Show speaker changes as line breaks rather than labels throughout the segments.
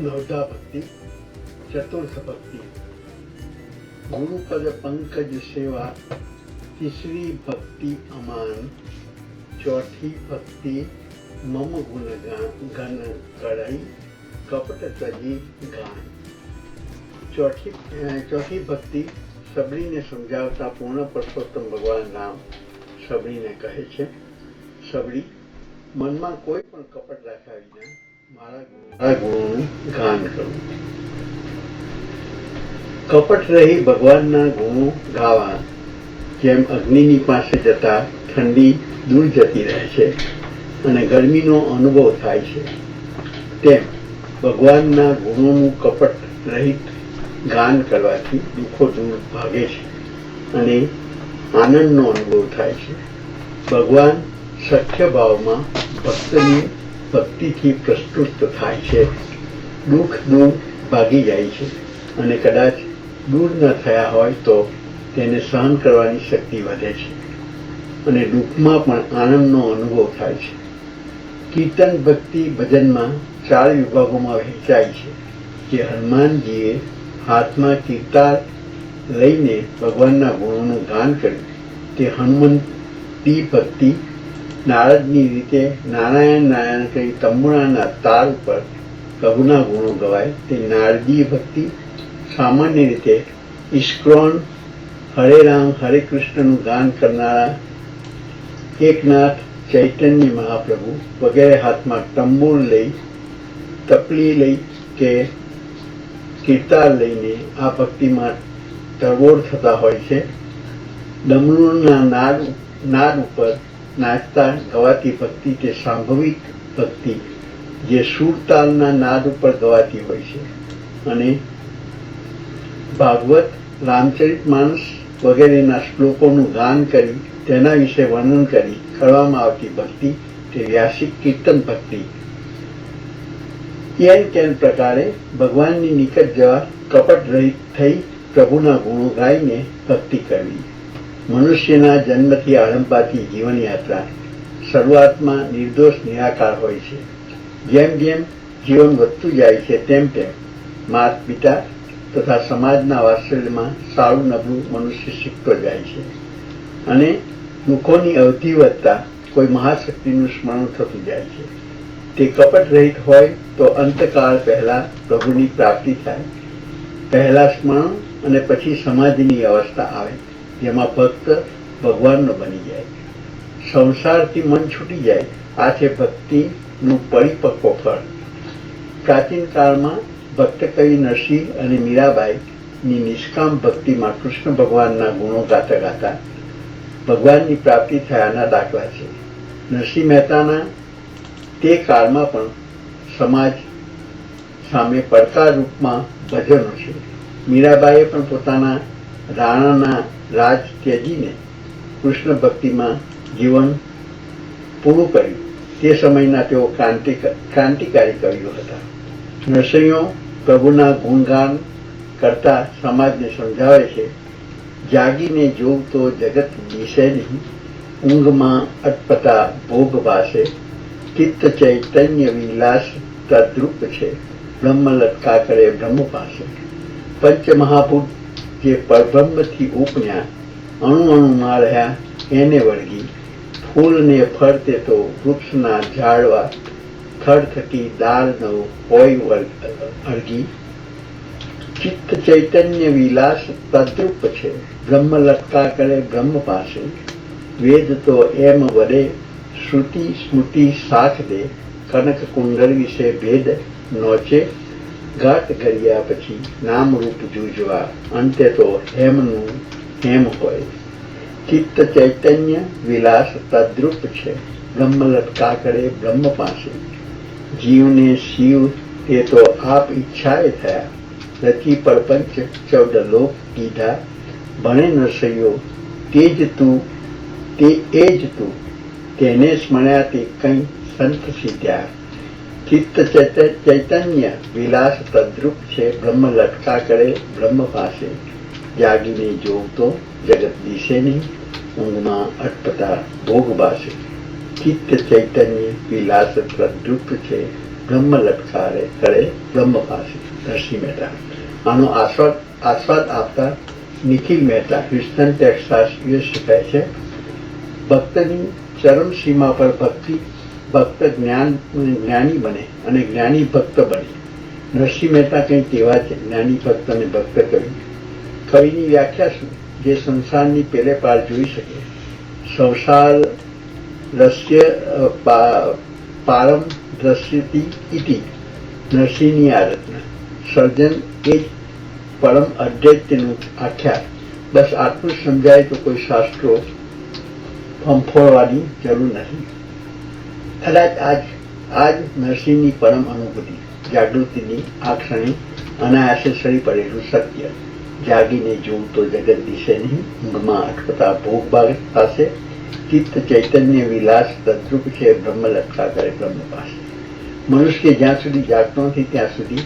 नवदा भक्ति, चतुर्थ भक्ति, गुरुपद पंकज सेवा, तीसरी भक्ति अमान, चौथी भक्ति मम गुण गण कड़ाई, कपट तजी गान। चौथी भक्ति सबरी ने समझावता पूर्ण पुरुषोत्तम भगवान राम सबरी ने कहे छे, सबरी मन में कोई पण कपट राख्या विना मारा गुणों गान करूं। कपट रही भगवानना गुणों गावा, जेम अग्निनी पासे जता ठंडी दूर जती रहे छे अने गरमीनो अनुभव थाय छे, तेम भगवानना गुणों कपट रहित गान करवाथी दुखो दूर भागे छे अने आनंदनो अनुभव थाय छे। भगवान सख्य भावमां भक्तनी भक्तिथी प्रस्तुत थाय छे, दुख दूर भागी जाय छे अने कदाच दूर न थया होय तो तेने सहन करवानी शक्ति वधे छे अने दुखमां पण आनंदनो अनुभव थाय छे। कीर्तन भक्ति भजनमां 4 विभागोमां वहेंचाय छे, जे हनुमानजीए हाथमां कीर्तार लईने भगवानना गुणोनुं गान कर्युं ते हनुमंती भक्ति। नारदनी रीते नारायण नारायण कही तंबुराना तार पर प्रभुना गुणों गवाय ते नारदीय भक्ति। सामान्य रीते इस्क्रोन हरे राम हरे कृष्णनु गान करनारा एकनाथ चैतन्य महाप्रभु वगैरह हाथ में तंबूर लई तपली लई के कीर्तार लईने आ भक्ति में तरबोर थता होय छे। डमरूना नाद उपर नाचता गवाती भक्ति ते सांभविक भक्ति, जे सूरतालना नाद उपर गवाती होय छे अने भागवत रामचरितमानस वगैरेना श्लोकोनुं गान करी तेना विषे वर्णन करी करवामां आवती भक्ति ते व्यासिक कीर्तन भक्ति। केन प्रकारे भगवाननी निकट जवा कपट रहित थई प्रभुना गुणों गाईने भक्ति करवी। मनुष्यना जन्मथी आरंभाती जीवन यात्रा शरूआतमां निर्दोष निराकार होय छे। जेम जेम जीवन वधतुं जाय छे तेम तेम माता पिता तथा समाजना वात्सल्यमां सारू नबळुं मनुष्य शीखतो जाय छे अने दुखोनी अवधि वधता कोई महाशक्तिनुं स्मरण थतुं जाय छे। ते कपट रहित होय तो अंतकाल पहला प्रभुनी प्राप्ति थाय। पहला स्मरण अने पछी समाधिनी अवस्था आवे, जेमां भक्त भगवाननो बनी जाय। संसारथी मन छूटी जाय, आ छे भक्तिनुं परिपक्व फळ। प्राचीन काळमां भक्त कवि नरसिंह अने मीराबाईनी निष्काम भक्तिमां कृष्ण भगवानना गुणो गाता गाता भगवाननी प्राप्ति थयाना दाखला छे। नरसिंह मेहताना ते काळमां पण समाज सामे પડકાર रूपमां भजनो छे। मीराबाईए पण पोताना राणाना राज त्याजीने कृष्ण भक्तिमां जीवन पूरुं कर्युं। ते समयना तेओ क्रांतिकारी कविओ हता। नरसिंहो प्रभुना गुणगान करता समाजने समझावे छे, जागीने जोग तो जगत दिशे नहीं, ऊंघमां अटपटा भोग वासे, चित्त चैतन्य विलास तद्रूप छे, ब्रह्म लटका करे ब्रह्म पासे। पंच महाभूत जे परब्रह्म थी उपन्या अणु अणुमां रह्या एने वळगी, फूल ने फरते तो वृक्षना झाड़वा, थड़ थकी दाल नो होय अड़गी। चित्त चैतन्य विलास तद्रूप छे, ब्रह्म लटका करे ब्रह्म पासे। वेद तो एम वडे श्रुति स्मृति साथ दे, कनक कुंडल विषे भेद नोचे। घाट कर्या पछी नाम रूप जूझवा, अंते तो हेमनु हेम होय। चित्त चैतन्य विलास तद्रूप छे, ब्रह्म लटका करे ब्रह्म पासे। जीव ने शिव ते तो आप इच्छाए थया, रची परपंच 14 लोक कीधा। भणे नरसैयो तेज तू ते एज तू, तेने स्मर्या ते कई संत सीध्या। चित्त चैतन्य विलास तद्रूप छे, ब्रह्म लटका करे ब्रह्म पासे। जागीने जोग तो जगत दिशे नहीं, ऊंघमां अटपटा भोग बासे। चित्त चैतन्य विलास तद्रूप छे, બ્રહ્મ લટકારે કરે બ્રહ્મ પાસે. નરસિંહ મહેતા. આનો આસ્વાદ આપતા Nikhil Mehta, Houston Texas, US કહે છે, ભક્તની ચરમ સીમા પર ભક્ત જ્ઞાની બને અને જ્ઞાની ભક્ત બને. નરસિંહ મહેતા કંઈક એવા છે, જ્ઞાની ભક્ત અને ભક્ત કવિ. કવિની વ્યાખ્યા શું? જે સંસારની પેલે પાર જોઈ શકે. સંસાર દ્રશ્ય પારમ દ્રશ્યતી ઇતિ. નરસિંહની આ રચના. સર્જન એ જ પરમ અદ્વૈતનું આખ્યાન. બસ આટલું સમજાય તો કોઈ શાસ્ત્રો ફંફોળવાની જરૂર નથી. કદાચ આજ નરસિંહની પરમ અનુભૂતિ, જાગૃતિની આ ક્ષણે અનાયાસે સરી પડેલું સત્ય. જાગીને જોવું તો જગત દિશે નહીં, ઊંઘમાં અટકતા ભોગભાગ પાસે. ચિત્ત ચૈતન્ય વિલાસ તદ્રુપ છે, બ્રહ્મ લટકા કરે બ્રહ્મ પાસે. મનુષ્ય જ્યાં સુધી જાગતો નથી ત્યાં સુધી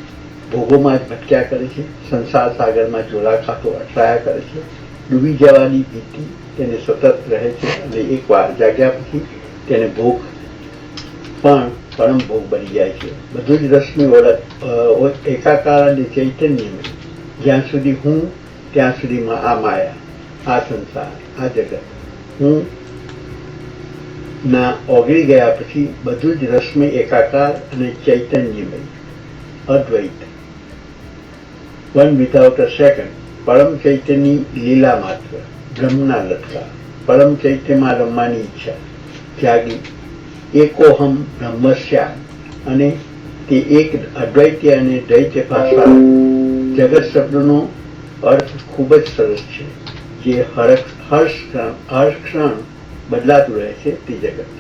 ભોગોમાં જ ભટક્યા કરે છે. સંસાર સાગરમાં જોલા ખાતો અટવાયા કરે છે. ડૂબી જવાની ભીતિ તેને સતત રહે છે અને એકવાર જાગ્યા પછી તેને ભોગ પણ પરમ ભોગ બની જાય છે. બધું જ રસની ઓળખ એકાકાર અને ચૈતન્યમય. જ્યાં સુધી હું ત્યાં સુધીમાં આ માયા, આ સંસાર, આ જગત. હું ના ઓગળી ગયા પછી બધું જ રસમય એકાકાર અને ચૈતન્યમય. અદ્વૈત. One without a second. પરમ ચૈતન્યની લીલા માત્ર. બ્રહ્મના લટકા. પરમ ચૈત્યમાં રમવાની ઈચ્છા. ત્યાગી. એકોહમ બ્રહ્મસ્યા. અને તે એક અદ્વૈત્ય અને દૈત્ય ભાષા. જગત શબ્દનો અર્થ ખૂબ જ સરસ છે. જે હર્ષક્ષણ બદલાતું રહે છે તે જગત.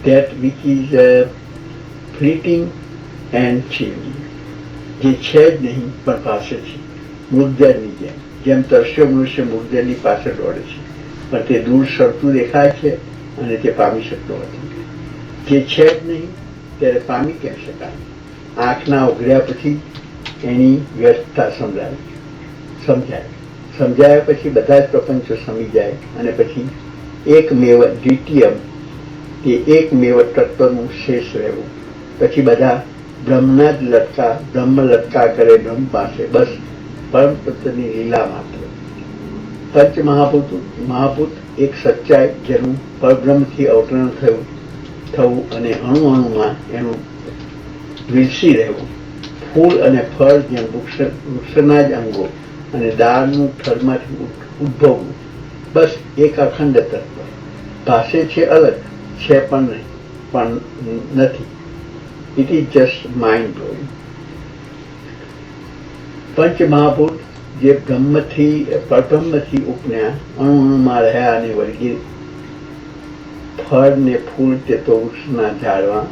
That which is fleeting and changing. જે છે જ નહીં પણ પાસે છે. મૃગજળની જેમ તરસ્યો મનુષ્ય મૃગજળની પાસે દોડે છે, પણ તે દૂર સરતું દેખાય છે અને તે પામી શકતો નથી. જે છે જ નહીં ત્યારે પામી કેમ શકાય? આંખના ઉઘડ્યા પછી એની વ્યર્થતા સમજાય પછી બધા જ પ્રપંચો સમી જાય અને પછી એકમેવ દ્વિતીયમ, તે એકમેવ તત્વનું શેષ રહેવું. પછી બધા બ્રહ્મના જ બ્રહ્મ લટકા કરે બ્રહ્મ પાસે. બસ પરમ તત્વની લીલા માત્ર. પંચ મહાભૂત એક સચ્ચાઈ જેનું પરબ્રહ્મથી અવતરણ થવું અને અણુ અણુમાં એનું વિલસી રહેવું. ફૂલ અને ફળ જેમ વૃક્ષના જ અંગો અને દાળનું થડમાંથી ઉદ્ભવવું. બસ એક અખંડ તત્વ. ભાષે છે અલગ, છે પણ નથી. It is just mind blowing. પંચ મહાભૂત જે પરબ્રહ્મથી ઉપન્યા, અણુ અણુમાં રહ્યા અને વળગી. ફળ ને ફૂલ તે તો વૃક્ષના ઝાડવા.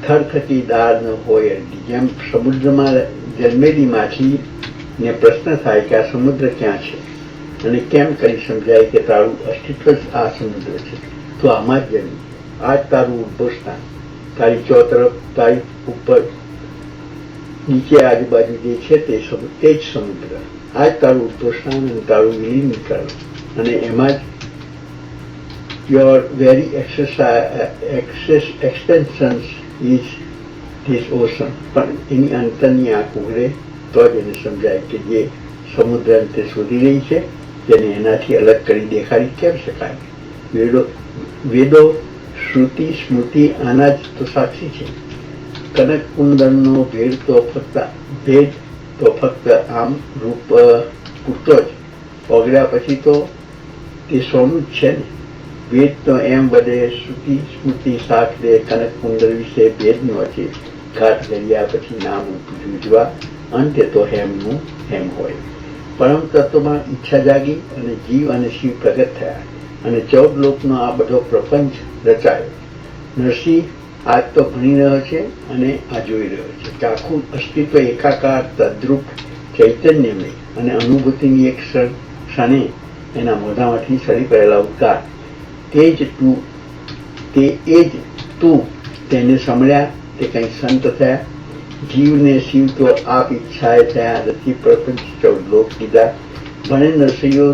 થરથકી દાળ ન હોય અડધી. જેમ સમુદ્રમાં જન્મેલી માછલીને પ્રશ્ન થાય કે આ સમુદ્ર ક્યાં છે અને કેમ કરી સમજાય કે તારું અસ્તિત્વ જ આ સમુદ્ર છે. તો આમાં જ જન્મ. આ જ તારું ઉદ્ભવસ્થાન. તારી ચોતરફ, તારી ઉપર, નીચે, આજુબાજુ જે છે તે જ સમુદ્ર. આ જ તારું ઉદ્ભવસ્થાન અને તારું વિલીનીકરણ. અને એમાં જ your very extensions is this ocean. પણ એની અંતરની આંખ ઉઘડે તો જ એને સમજાય કે જે સમુદ્ર અંતે શોધી રહી છે તેને એનાથી અલગ કરી દેખાડી કેમ શકાય? વેદો, શ્રુતિ, સ્મૃતિ આના જ તો સાક્ષી છે. કનક કુંદનનો ભેદ તો ફક્ત આમ રૂપ પૂરતો જ. ઓગળ્યા પછી તો તે સોનું જ છે ને. વેદ તો એમ બધે શ્રુતિ સ્મૃતિ સાથ દે. કનક કુંડળ વિશે ભેદનો છે. ઘાટ ઘડ્યા પછી નામ જુજવા. અંતે તો હેમનું હેમ હોય. પરમ તત્વમાં ઈચ્છા જાગી અને જીવ અને શિવ પ્રગટ થયા અને 14 લોકનો આ બધો પ્રપંચ રચાયો. નરસિંહ આજ તો ભણી રહ્યો છે અને આ જોઈ રહ્યો છે કે આખું અસ્તિત્વ એકાકાર, તદ્રુપ, ચૈતન્યમય અને અનુભૂતિની એક ક્ષણે એના મોઢામાંથી સરી પડેલા ઉદ્ગાર. તે જ તું તેને સંભળ્યા તે કંઈ સંત થયા. જીવને શિવ તો આપ ઈચ્છાએ થયા. રચી પ્રપંચ 14 લોક કીધા. ભણે નરસિંહો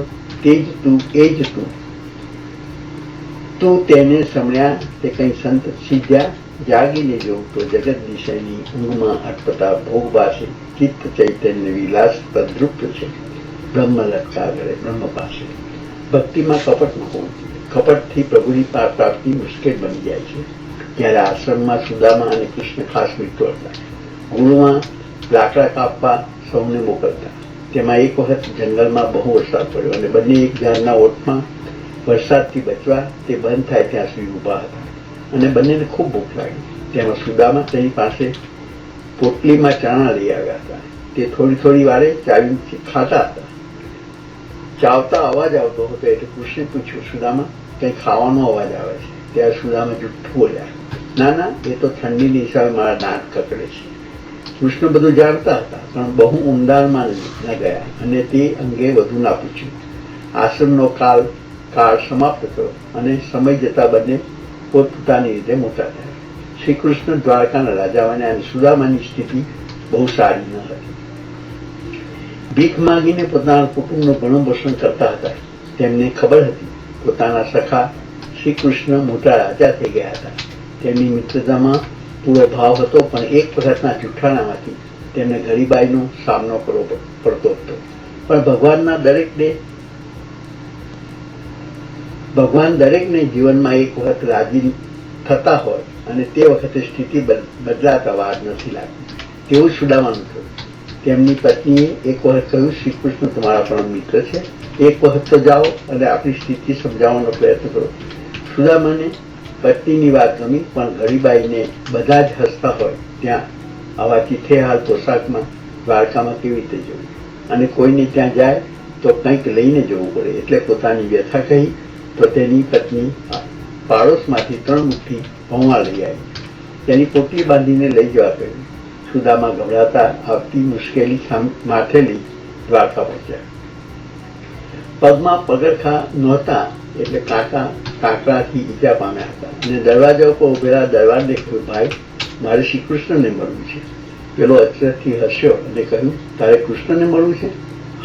તે જ તું તેને સંભળ્યા તે કંઈ સંત સિદ્ધ્યા. જાગીને જોઉં તો જગત દિશાની ઊંઘમાં અટપટા ભોગવાસી ચિત્ત ચૈતન્ય વિલાસ તદ્રુપ છે. બ્રહ્મ લટકા કરે બ્રહ્મ પાસે. ભક્તિમાં કપટ ન હોવું જોઈએ. કપટથી પ્રભુની પ્રાપ્તિ મુશ્કેલ બની જાય છે. ત્યારે આશ્રમમાં સુદામા અને કૃષ્ણ ખાસ મિત્રો હતા. ગુરુમાં લાકડા કાપવા સૌને મોકલતા. તેમાં એક વખત જંગલમાં બહુ વરસાદ પડ્યો અને બંને એક ઝાડના ઓટમાં વરસાદથી બચવા તે બંધ થાય ત્યાં સુધી ઊભા હતા અને બંનેને ખૂબ ભૂખ લાગી. તેમાં સુદામા તેની પાસે પોટલીમાં ચણા લઈ આવ્યા હતા. તે થોડી થોડી વારે ચાવી ખાતા હતા. ચાવતા અવાજ આવતો હતો એટલે કૃષ્ણે પૂછ્યું, સુદામા, કંઈ ખાવાનો અવાજ આવે છે? ત્યારે સુદામા જુઠ્ઠું બોલ્યા, ના ના, એ તો ઠંડીની હિસાબે મારા દાંત કકડે છે. કૃષ્ણ બધું જાણતા હતા પણ બહુ ઊંડાણમાં ન ગયા અને તે અંગે વધુ ના પૂછ્યું. આશ્રમનો કાળ સમાપ્ત થયો અને સમય જતા બંને પોતપોતાની રીતે મોટા થયા. શ્રી કૃષ્ણ દ્વારકાના રાજા બન્યા અને સુદામાની સ્થિતિ બહુ સારી ન હતી. ભીખ માંગીને પોતાના કુટુંબનું ભરણ પોષણ કરતા હતા. તેમને ખબર હતી પોતાના સખા શ્રી કૃષ્ણ મોટા રાજા થઈ ગયા હતા. તેમની મિત્રતામાં પૂરો ભાવ હતો પણ એક વખતના જુઠ્ઠાણામાંથી તેમને ગરીબાઈનો સામનો કરવો પડતો હતો. પણ ભગવાન દરેકને જીવનમાં એક વખત રાજી થતા હોય અને તે વખતે સ્થિતિ બદલાતા વાર નથી લાગતી. તેવું સુદામાનું થયું. તેમની પત્નીએ એક વખત કહ્યું, શ્રી કૃષ્ણ તમારા પરમ મિત્ર છે, એક વખત તો જાઓ અને આપણી સ્થિતિ સમજાવવાનો પ્રયત્ન કરો. સુદામાને પત્નીની વાત ગમી પણ ગરીબાઈને બધા જ હસતા હોય ત્યાં આવા ચીથેહાલ પોશાકમાં દ્વારકામાં કેવી રીતે જવું અને કોઈને ત્યાં જાય તો કંઈક લઈને જવું પડે. એટલે પોતાની વ્યથા કહી તો તેની પત્ની પાડોશમાંથી 3 મુઠ્ઠી પૌવા લઈ આવી. તેની પોટલી બાંધીને લઈ જવા કહ્યું. સુદામા ગભરાતા આવતી મુશ્કેલી માથે લઈ દ્વારકા પહોંચ્યા. પગમાં પગરખા નહોતા એટલે કાંકરાથી ઈજા પામ્યા હતા અને દરવાજા ઉપર ઉભેલા દરવારને કહ્યું, ભાઈ, મારે શ્રી કૃષ્ણને મળવું છે. પેલો અચરજથી હસ્યો અને કહ્યું, તારે કૃષ્ણને મળવું છે?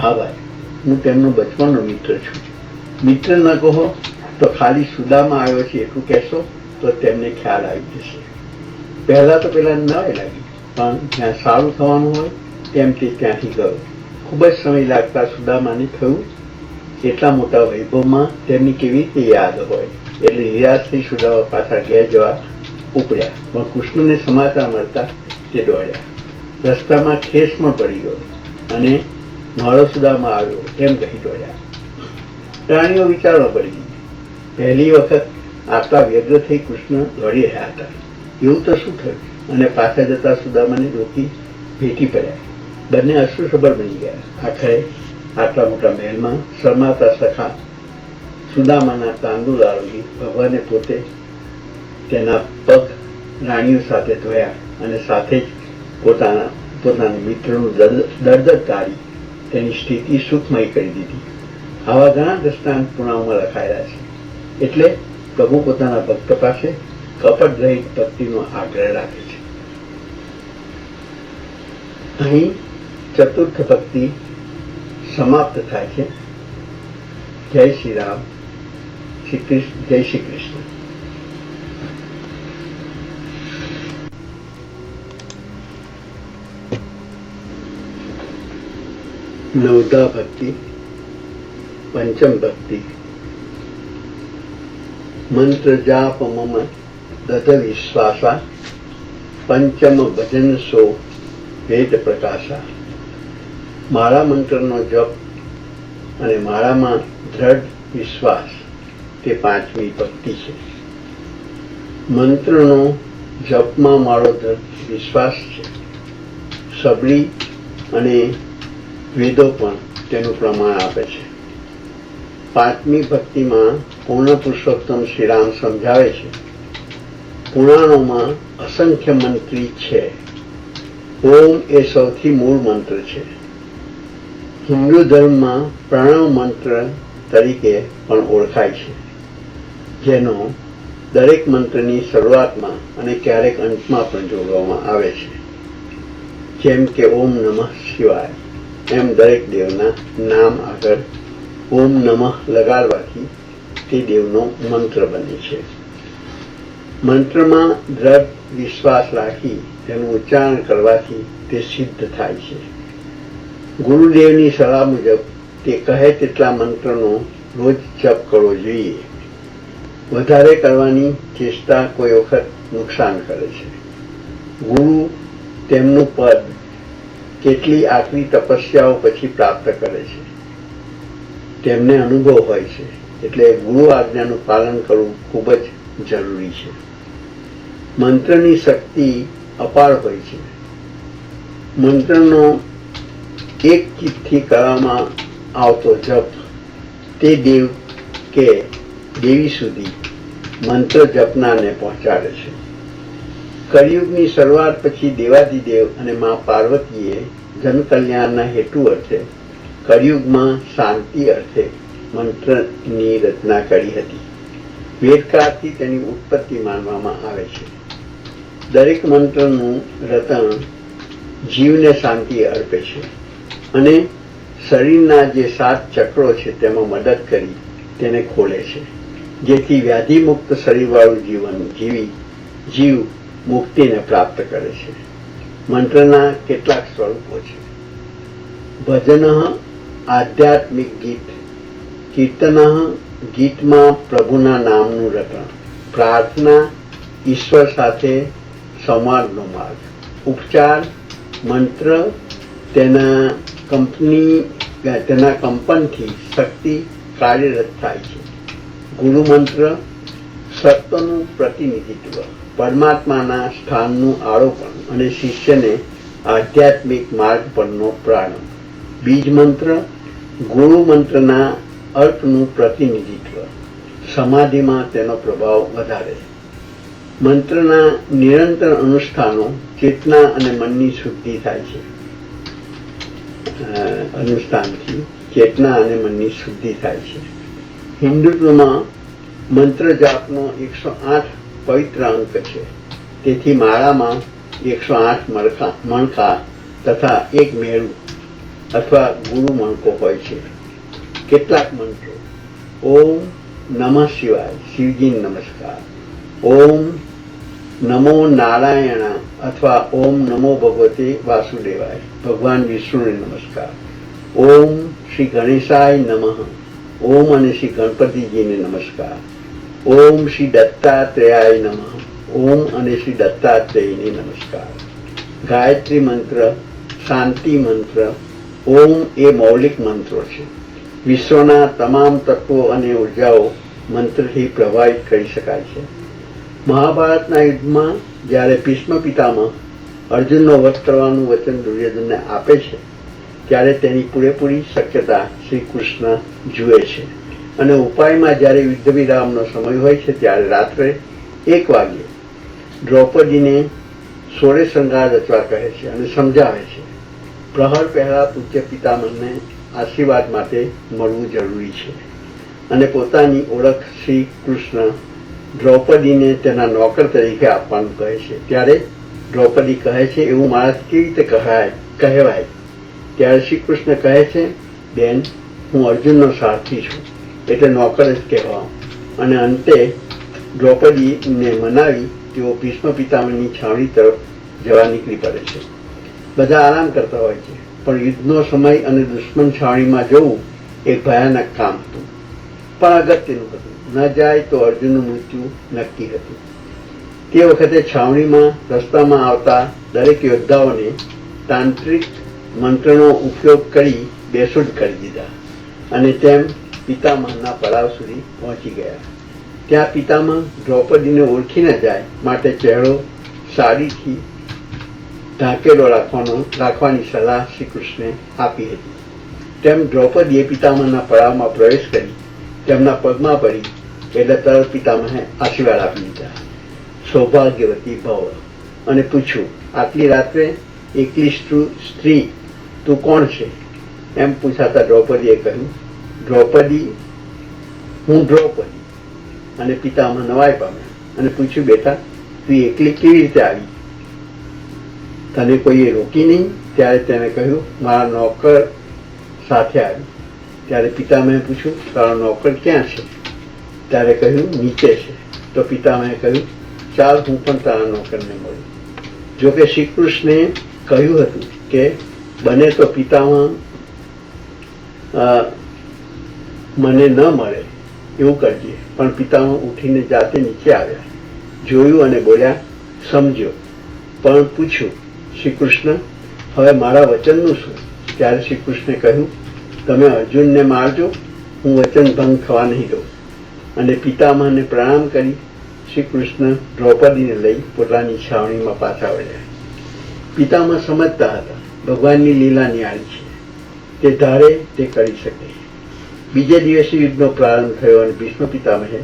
હા ભાઈ, હું તેમનો બચપનનો મિત્ર છું. મિત્ર ન કહો તો ખાલી સુદામા આવ્યો છે એટલું કહેશો તો તેમને ખ્યાલ આવી જશે. પહેલાં તો પેલા ન લાગી પણ જ્યાં સારું થવાનું હોય તેમ તે ત્યાંથી ગયો. ખૂબ જ સમય લાગતા સુદામાને થયું એટલા મોટા વૈભવમાં તેમની કેવી રીતે યાદ હોય. એટલે નિરાશ થઈ સુદામા પાછા ઘેર જવા ઉપડ્યા. પણ કૃષ્ણને સમાચાર મળતા તે દોડ્યા. રસ્તામાં ખેસમાં પડી ગયો અને મારો સુદામા આવ્યો એમ કહી દોડ્યા. પ્રાણીઓ વિચારવા પડી ગઈ. પહેલી વખત આટલા વ્યગ્ર થઈ કૃષ્ણ દોડી રહ્યા હતા. એવું તો શું થયું? અને પાછા જતા સુદામાને રોકી ભેટી પડ્યા. બંને અશ્રુસભર બની ગયા. આખરે આટલા મોટા મહેલમાં શરમાતા સખા સુદામાના તાંદુલ આરોગી ભગવાને પોતે તેના પગ રાણીઓ સાથે ધોયા અને સાથે જ પોતાના મિત્રનું દર્દ ટાળી તેની સ્થિતિ સુખમય કરી દીધી. આવા ઘણા દ્રષ્ટાંત પુરાણમાં લખાયેલા છે. એટલે પ્રભુ પોતાના ભક્ત પાસે કપટ રહિત ભક્તિનો આગ્રહ રાખે છે. અહીં ચતુર્થ ભક્તિ સમાપ્ત થાય છે. જય શ્રી રામ, જય શ્રી કૃષ્ણ. નવધા ભક્તિ, પંચમ ભક્તિ. મંત્ર જાપ મમ દધ વિશ્વાસા, પંચમ ભજન સો વેદ પ્રકાશા. મારા મંત્રનો જપ અને મારામાં દ્રઢ વિશ્વાસ તે પાંચમી ભક્તિ છે. મંત્રનો જપમાં મારો દ્રઢ વિશ્વાસ છે. સબળી અને વેદો પણ તેનું પ્રમાણ આપે છે. પાંચમી ભક્તિમાં પૂર્ણ પુરુષોત્તમ શ્રી રામ સમજાવે છે. પુરાણોમાં અસંખ્ય મંત્રી છે. ઓમ એ સૌથી મૂળ મંત્ર છે. હિન્દુ ધર્મમાં પ્રણવ મંત્ર તરીકે પણ ઓળખાય છે, જેનો દરેક મંત્રની શરૂઆતમાં અને ક્યારેક અંતમાં પણ જોડવામાં આવે છે. જેમ કે ઓમ નમઃ શિવાય, એમ દરેક દેવના નામ આગળ ઓમ નમઃ લગાડવાથી તે દેવનો મંત્ર બને છે. મંત્રમાં દ્રઢ વિશ્વાસ રાખી તેનું ઉચ્ચારણ કરવાથી તે સિદ્ધ થાય છે. ગુરુદેવની સલાહ મુજબ તે કહે તેટલા મંત્રનો રોજ જપ કરવો જોઈએ. વધારે કરવાની ચેષ્ટા કોઈ વખત નુકસાન કરે છે. ગુરુ તેમનું પદ કેટલી આકરી તપસ્યાઓ પછી પ્રાપ્ત કરે છે. તેમને અનુભવ હોય છે, એટલે ગુરુ આજ્ઞાનું પાલન કરવું ખૂબ જ જરૂરી છે. મંત્રની શક્તિ અપાર હોય છે. મંત્રનો એક ચિત્તથી કરવામાં આવતો જપ તે દેવ કે દેવી સુધી મંત્ર જપનારને પહોંચાડે છે. કળિયુગની શરૂઆત પછી દેવાદિદેવ અને મા પાર્વતીએ જનકલ્યાણના હેતુ અર્થે કળિયુગમાં શાંતિ અર્થે મંત્રની રચના કરી હતી. વેદકાળથી તેની ઉત્પત્તિ માનવામાં આવે છે. દરેક મંત્રનું રટણ જીવને શાંતિ અર્પે છે અને શરીરના જે 7 ચક્રો છે તેમાં મદદ કરી તેને ખોલે છે, જેથી વ્યાધિમુક્ત શરીરવાળું જીવન જીવ મુક્તિને પ્રાપ્ત કરે છે. મંત્રના કેટલાક સ્વરૂપો છે. ભજન આધ્યાત્મિક ગીત, કીર્તન ગીતમાં પ્રભુના નામનું રટણ, પ્રાર્થના ઈશ્વર સાથે સંવાદનો માર્ગ, ઉપચાર મંત્ર તેના કંપનથી શક્તિ કાર્યરત થાય છે. ગુરુ મંત્ર સત્વનું પ્રતિનિધિત્વ, પરમાત્માના સ્થાનનું આરોપણ અને શિષ્યને આધ્યાત્મિક માર્ગ પરનો પ્રારંભ. બીજ મંત્ર ગુરુ મંત્રના અર્થનું પ્રતિનિધિત્વ, સમાધિમાં તેનો પ્રભાવ વધારે. મંત્રના નિરંતર અનુષ્ઠાનો ચેતના અને મનની શુદ્ધિ થાય છે. અનુષ્ઠાનથી ચેતના અને મનની શુદ્ધિ થાય છે. હિન્દુત્વમાં મંત્ર જાપનો 108 પવિત્ર અંક છે. તેથી માળામાં 108 મણકા તથા એક મેળું અથવા ગુરુ મણકો હોય છે. કેટલાક મંત્રો: ઓમ નમઃ શિવાય, શિવજીને નમસ્કાર. ઓમ નમો નારાયણ અથવા ઓમ નમો ભગવતે વાસુદેવાય, ભગવાન વિષ્ણુને નમસ્કાર. ઓમ શ્રી ગણેશાય નમઃ, ઓમ અને શ્રી ગણપતિજીને નમસ્કાર. ઓમ શ્રી દત્તાત્રેયાય નમઃ, ઓમ અને શ્રી દત્તાત્રેયને નમસ્કાર. ગાયત્રી મંત્ર, શાંતિ મંત્ર. ઓમ એ મૌલિક મંત્રો છે. વિશ્વના તમામ તત્વો અને ઉર્જાઓ મંત્રથી પ્રભાવિત કરી શકાય છે. મહાભારતના યુદ્ધમાં જ્યારે ભીષ્મ પિતામહ અર્જુનનો વધ કરવાનું વચન દુર્યોધનને આપે છે, ત્યારે તેની પૂરેપૂરી શક્યતા શ્રી કૃષ્ણ જુએ છે અને ઉપાયમાં જ્યારે યુદ્ધ વિરામનો સમય હોય છે ત્યારે રાત્રે 1 વાગ્યે દ્રૌપદીને 16 શૃંગાર રચવા કહે છે અને સમજાવે છે. પ્રહર પહેલા પૂજ્ય પિતામહને આશીર્વાદ માટે મળવું જરૂરી છે અને પોતાની ઓળખ શ્રી કૃષ્ણ દ્રૌપદીને તેના નોકર તરીકે આપવાનું કહે છે. ત્યારે દ્રૌપદી કહે છે, એવું મારાથી કેવી રીતે કહેવાય? ત્યારે શ્રી કૃષ્ણ કહે છે, બેન, હું અર્જુનનો સારથી છું, એટલે નોકર જ કહેવા. અને અંતે દ્રૌપદીને મનાવી તેઓ ભીષ્મ પિતામહની છાવણી તરફ જવા નીકળી પડે છે. બધા આરામ કરતા હોય છે, પણ યુદ્ધનો સમય અને દુશ્મન છાવણીમાં જવું એક ભયાનક કામ હતું, પણ અગત્યનું હતું. ન જાય તો અર્જુનનું મૃત્યુ નક્કી હતું. તે વખતે છાવણીમાં રસ્તામાં આવતા દરેક યોદ્ધાઓને તાંત્રિક મંત્રનો ઉપયોગ કરી બેસૂટ કરી દીધા અને તેમ પિતામહના પડાવ સુધી પહોંચી ગયા. ત્યાં પિતામહ દ્રૌપદીને ઓળખી ન જાય માટે ચહેરો સાડીથી ઢાંકેલો રાખવાની સલાહ શ્રી કૃષ્ણે આપી હતી. તેમ દ્રૌપદીએ પિતામહના પડાવમાં પ્રવેશ કરી તેમના પગમાં પડી એટલે તરત પિતામહે આશીર્વાદ આપી દીધા, સૌભાગ્યવતી ભવ, અને પૂછ્યું, આટલી રાત્રે એકલી સ્ત્રી તું કોણ છે? એમ પૂછાતા દ્રૌપદીએ કહ્યું, દ્રૌપદી, હું દ્રૌપદી. અને પિતામહ નવાઈ પામ્યા અને પૂછ્યું, બેટા, તું એકલી કેવી રીતે આવી? તને કોઈએ રોકી નહીં? ત્યારે તેને કહ્યું, મારા નોકર સાથે આવી. ત્યારે પિતામહે પૂછ્યું, તારો નોકર ક્યાં છે? ત્યારે કહ્યું, નીચે છે. તો પિતામહે કહ્યું, ચાલ હું પણ તારા નોકરને મળું. જોકે શ્રી કૃષ્ણે કહ્યું હતું કે બને તો પિતામાં મને ન મળે એવું કરજે, પણ પિતામાં ઉઠીને જાતે નીચે આવ્યા, જોયું અને બોલ્યા સમજો. પણ પૂછ્યું શ્રી કૃષ્ણ હવે મારા વચનનું શું? ત્યારે શ્રી કૃષ્ણે કહ્યું તમે અર્જુનને મારજો, હું વચન ભંગ થવા નહીં દઉં. અને પિતામહને પ્રણામ કરી શ્રી કૃષ્ણ દ્રૌપદીને લઈ પોતાની છાવણીમાં પાછા વળ્યા. પિતામહ સમજતા હતા ભગવાનની લીલા નિયાળી છે, તે ધારે તે કરી શકે. બીજે દિવસે યુદ્ધનો પ્રારંભ થયો અને ભીષ્મ પિતામહે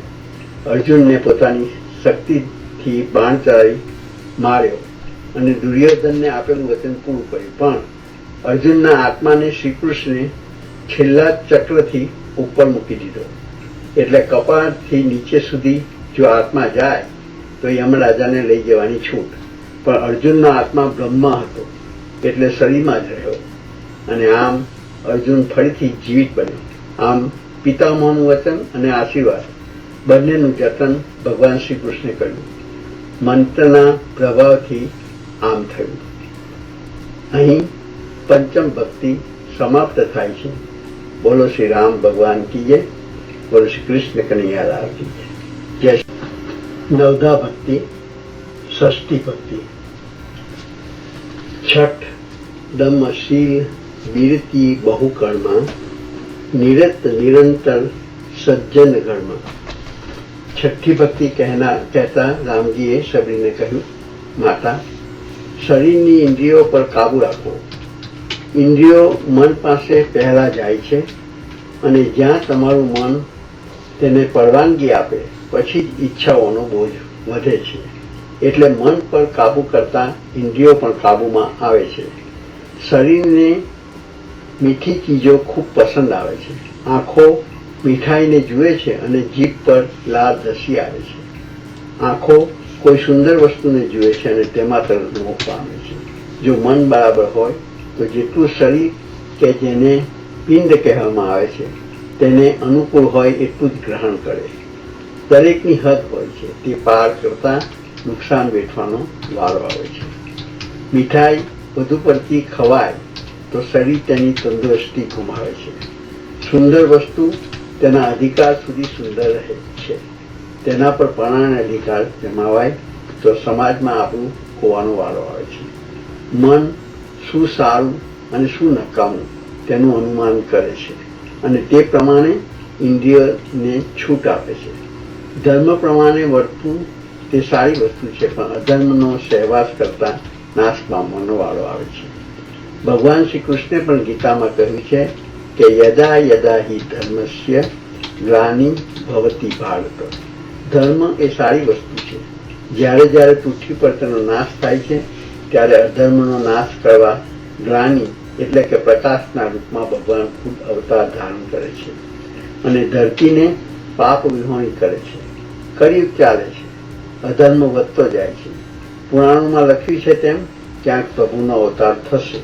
અર્જુનને પોતાની શક્તિથી બાણ ચલાવી માર્યો અને દુર્યોધનને આપેલું વચન પૂરું કર્યું. પણ અર્જુનના આત્માને શ્રી કૃષ્ણે છેલ્લા ચક્રથી ઉપર મૂકી દીધો. એટલે કપાળથી નીચે સુધી જો આત્મા જાય તો યમરાજાને લઈ જવાની છૂટ. પણ અર્જુનનો આત્મા બ્રહ્મ હતો એટલે શરીરમાં જ રહ્યો અને આમ અર્જુન ફરીથી જીવિત બન્યો. આમ પિતામહનું વચન અને આશીર્વાદ બંનેનું જતન ભગવાન શ્રી કૃષ્ણે કર્યું. મંત્રના પ્રભાવથી આમ થયું. અહીં પંચમ ભક્તિ સમાપ્ત થાય છે. બોલો શ્રી રામ ભગવાન કી જય. બોલો શ્રી કૃષ્ણ કનૈયાલાલ કી જય. નવધા ભક્તિ, ષષ્ઠી ભક્તિ. છઠ દમશીલ બીરતી બહુકર્મા નિરત નિરંતર સજ્જન ઘરમાં. છઠ્ઠી ભક્તિ કહેતા રામજીએ સબરીને કહ્યું માતા શરીરની ઇન્દ્રિયો પર કાબુ રાખો. ઇન્દ્રિયો મન પાસે પહેલા જાય છે અને જ્યાં તમારું મન તેને પરવાનગી આપે પછી જ ઈચ્છાઓનો બોજ વધે છે. એટલે મન પર કાબુ કરતા ઇન્દ્રિયો પણ કાબુમાં આવે છે. શરીરને મીઠી ચીજો ખૂબ પસંદ આવે છે. આંખો મીઠાઈને જુએ છે અને જીભ પર લાળ ધસી આવે છે. આંખો કોઈ સુંદર વસ્તુને જુએ છે અને તેમાં તરત મોહ પામે છે. જો મન બરાબર હોય તો જેટલું શરીર કે જેને પિંડ કહેવામાં આવે છે તેને અનુકૂળ હોય એટલું જ ગ્રહણ કરે. દરેકની હદ હોય છે, તે પાર કરતા નુકસાન વેઠવાનો વારો આવે છે. મીઠાઈ વધુ પડતી ખવાય તો શરીર તેની તંદુરસ્તી ગુમાવે છે. સુંદર વસ્તુ તેના અધિકાર સુધી સુંદર રહે છે. તેના પર પરણાને અધિકાર જમાવાય તો સમાજમાં આપણું ખોવાનો વારો આવે છે. મન શું સારું અને શું નકામું તેનું અનુમાન કરે છે અને તે પ્રમાણે ઇન્દ્રિયોને છૂટ આપે છે. ધર્મ પ્રમાણે વર્તવું તે સારી વસ્તુ છે, પણ અધર્મનો સહેવાસ કરતા નાશ પામવાનો વારો આવે છે. ભગવાન શ્રી કૃષ્ણે પણ ગીતામાં કહ્યું છે કે યદા યદા હિ ધર્મસ્ય ગ્લાનિ ભવતી ભારત. ધર્મ એ સારી વસ્તુ છે. જ્યારે જ્યારે પૃથ્વી પર તેનો નાશ થાય છે ત્યારે અધર્મનો નાશ કરવા ગ્લાનિ એટલે કે પ્રકાશના રૂપમાં ભગવાન ખુદ અવતાર ધારણ કરે છે અને ધરતીને પાપ વિહોણી કરે છે. કળિયુગ ચાલે છે, અધર્મ વધતો જાય છે. પુરાણોમાં લખ્યું છે તેમ ક્યાંક પ્રભુનો અવતાર થશે.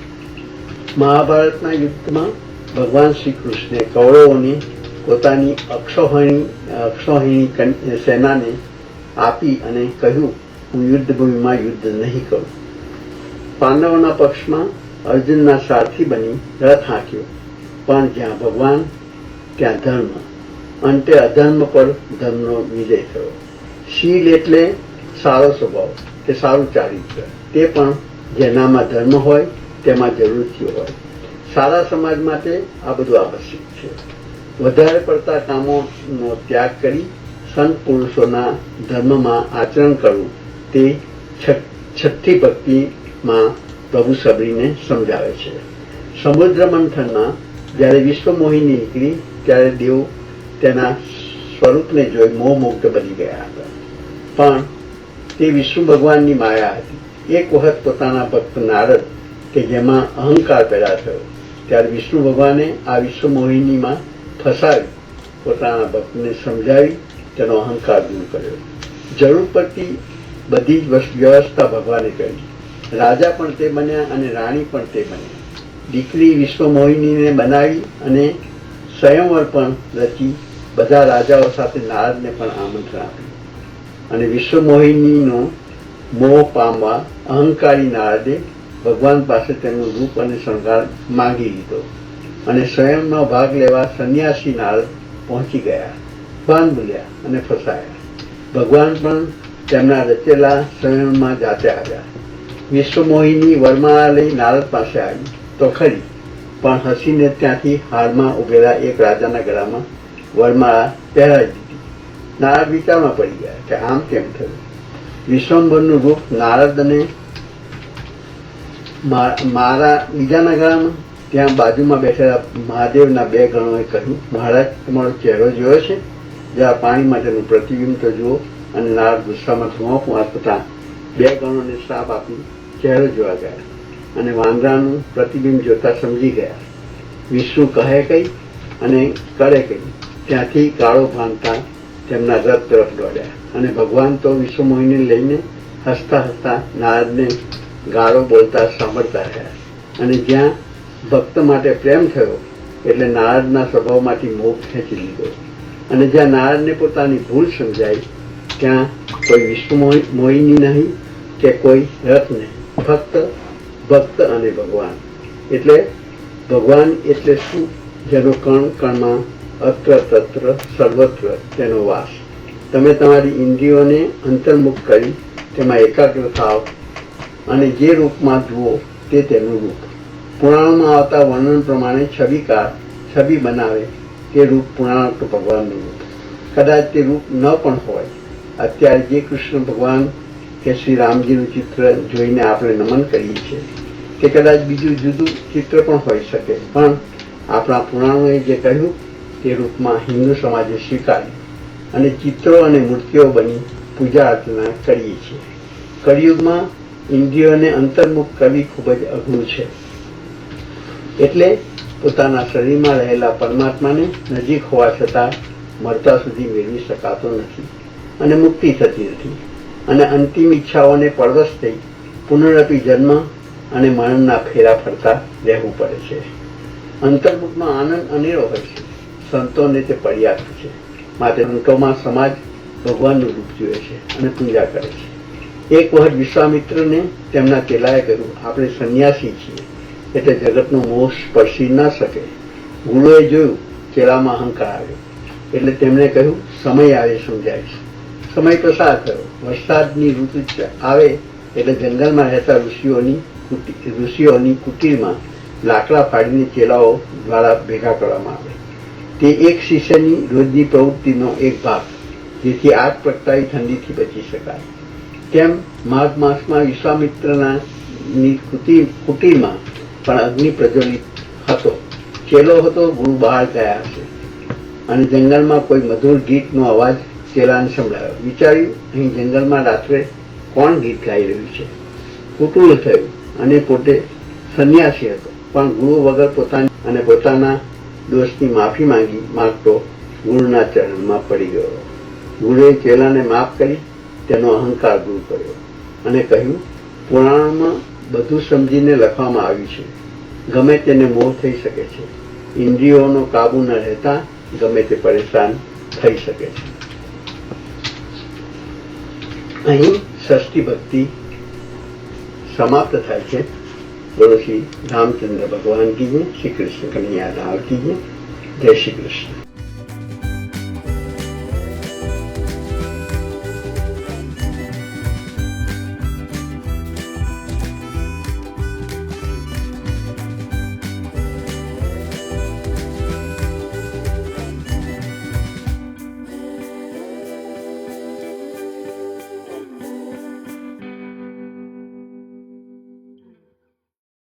મહાભારતના યુદ્ધમાં ભગવાન શ્રી કૃષ્ણે કૌરવોને પોતાની અક્ષૌહિણી સેનાને આપી અને કહ્યું હું યુદ્ધભૂમિમાં યુદ્ધ નહીં કરું. પાંડવોના પક્ષમાં અર્જુનના સારથી બની રથ હાંક્યો, પણ જ્યાં ભગવાન ત્યાં ધર્મ. અંતે અધર્મ પર ધર્મનો વિજય થયો. શીલ એટલે સારો સ્વભાવ કે સારું ચારિત્ર. તે પણ જેનામાં ધર્મ હોય તેમાં જરૂરથી હોય. સારા સમાજ માટે આ બધું આવશ્યક છે. વધારે પડતા કામોનો ત્યાગ કરી સંત પુરુષોના ધર્મમાં આચરણ કરવું તે છઠ્ઠી ભક્તિમાં પ્રભુ સબરીને સમજાવે છે. સમુદ્ર મંથનમાં જ્યારે વિશ્વમોહિની નીકળી ત્યારે દેવ તેના સ્વરૂપને જોઈ મોહમુગ્ધ બની ગયા હતા. પણ તે વિષ્ણુ ભગવાનની માયા હતી. એક વખત પોતાના ભક્ત નારદ કે જેમાં અહંકાર પેદા થયો ત્યારે વિષ્ણુ ભગવાને આ વિશ્વમોહિનીમાં ફસાવી પોતાના ભક્તને સમજાવી તેનો અહંકાર દૂર કર્યો. જરૂર પડતી બધી જ વ્યવસ્થા ભગવાને કરી. રાજા પણ તે બન્યા અને રાણી પણ તે બન્યા. દીકરી વિશ્વમોહિનીને બનાવી અને સ્વયંવર પણ રચી બધા રાજાઓ સાથે નારદને પણ આમંત્રણ આપ્યું. અને વિશ્વમોહિનીનો મોહ પામવા અહંકારી નારદે ભગવાન પાસે તેનું રૂપ અને શણગાર માંગી લીધો અને સ્વયંનો ભાગ લેવા સંન્યાસી નારદ પહોંચી ગયા. ભગવાન બોલ્યા અને ફસાયા. ભગવાન પણ તેમના રચેલા સ્વયંમાં જાતે આવ્યા. વિશ્વમોહિની વરમાળા લઈ નારદ પાસે આવી તો ખરી, પણ હસીને ત્યાંથી હાલમાં ઉભેલા એક રાજાના ગળામાં વરમાળા પહેરાવી દીધી. નારદ વિચારમાં પડી ગયા કે આમ કેમ થયું. વિશ્વંભરનું રૂપ નારદ અને મારા બીજાના ગળામાં. ત્યાં બાજુમાં બેઠેલા મહાદેવના બે ગણોએ કહ્યું, મહારાજ, તમારો ચહેરો જોયો છે? જરા પાણી માટેનું પ્રતિબિંબ તો જુઓ. અને નારદ ગુસ્સામાં ધુઆ થતા બે ગણોને શ્રાપ આપી ચહેરો જોવા ગયા અને વાંદરાનું પ્રતિબિંબ જોતા સમજી ગયા. વિષ્ણુ કહે કઈ અને કરે કઈ. ત્યાંથી ગાળો ભાંગતા તેમના રથ તરફ દોડ્યા અને ભગવાન તો વિશ્વમોહિની લઈને હસતા હસતા નારદને ગાળો બોલતા સાંભળતા રહ્યા. અને જ્યાં ભક્ત માટે પ્રેમ થયો એટલે નારદના સ્વભાવમાંથી મોહ ખેંચી લીધો. અને જ્યાં નારદને પોતાની ભૂલ સમજાઈ ત્યાં કોઈ વિશ્વમોહિની નહીં કે કોઈ રથ નહીં, ફક્ત ભક્ત અને ભગવાન. એટલે ભગવાન એટલે શું? જેનો કણ કણમાં અત્ર તત્ર સર્વત્ર તેનો વાસ. તમે તમારી ઇન્દ્રિયોને અંતર્મુખ કરી તેમાં એકાગ્ર થાવ અને જે રૂપમાં જુઓ તે તેનું રૂપ. પુરાણમાં આવતા વર્ણન પ્રમાણે છબીકાર છબી બનાવે તે રૂપ પુરાણ ભગવાનનું રૂપ. કદાચ તે રૂપ ન પણ હોય. અત્યારે જે કૃષ્ણ ભગવાન કે શ્રી રામજીનું ચિત્ર જોઈને આપણે નમન કરીએ છીએ કે કદાચ બીજું જુદું ચિત્ર પણ હોઈ શકે, પણ આપણા પુરાણોએ જે કહ્યું તે રૂપમાં હિન્દુ સમાજે સ્વીકાર્યું અને ચિત્રો અને મૂર્તિઓ બની પૂજા અર્ચના કરીએ છીએ. કળિયુગમાં ઇન્દ્રિયોને અંતર્મુખ કરવી ખૂબ જ અઘરું છે. એટલે પોતાના શરીરમાં રહેલા પરમાત્માને નજીક હોવા છતાં મરતા સુધી મેળવી શકાતો નથી અને મુક્તિ થતી નથી. અને અંતિમ ઈચ્છાઓને પરવશ થઈ પુનરપી જન્મ અને મરણના ફેરા ફરતા રહેવું પડે છે. અંતર્મુખમાં આનંદ અનેરો હોય છે. સંતોને તે પર્યાપ્ત છે. માટે સંતોમાં સમાજ ભગવાનનું રૂપ જુએ છે અને પૂજા કરે છે. એક વખત વિશ્વામિત્રને તેમના ચેલાએ કહ્યું, આપણે સંન્યાસી છીએ એટલે જગતનો મોહ સ્પર્શી ન શકે. ગુરુએ જોયું ચેલામાં અહંકાર આવ્યો એટલે તેમણે કહ્યું, સમય આવે સમજાવીશ. સમય પસાર થયો. વરસાદની ઋતુ આવે એટલે જંગલમાં રહેતા ઋષિઓની કુટીરમાં લાકડા ફાડીને ચેલાઓ દ્વારા ભેગા કરવામાં આવે. તે એક શિષ્યની રોજની પ્રવૃત્તિનો એક ભાગ, જેથી આગ પ્રગટાવી ઠંડીથી બચી શકાય. તેમ માઘ માસમાં વિશ્વામિત્રના કુટીરમાં પણ અગ્નિ પ્રજ્વલિત હતો. ચેલો હતો, ગુરુ બહાર ગયા હશે અને જંગલમાં કોઈ મધુર ગીતનો અવાજ ચેલાને સંભળાયો. વિચાર્યું, અહીં જંગલમાં રાત્રે કોણ ગીત ગાઈ રહ્યું છે? કુતૂહલ થયું અને પોતે સંન્યાસી હતો, પણ ગુરુ વગર પોતાના દોષની માફી માંગતો ગુરુના ચરણમાં પડી ગયો. ગુરુએ ચેલાને માફ કરી તેનો અહંકાર દૂર કર્યો અને કહ્યું, પુરાણમાં બધું સમજીને લખવામાં આવ્યું છે. ગમે તેને મોહ થઈ શકે છે. ઇન્દ્રિયોનો કાબુ ન રહેતા ગમે તે પરેશાન થઈ શકે છે. અહીં ષષ્ઠી ભક્તિ સમાપ્ત થાય છે. બોલો શ્રી રામચંદ્ર ભગવાન કી જય, શ્રી કૃષ્ણ કનૈયા લાલ કી જય. જય શ્રી કૃષ્ણ.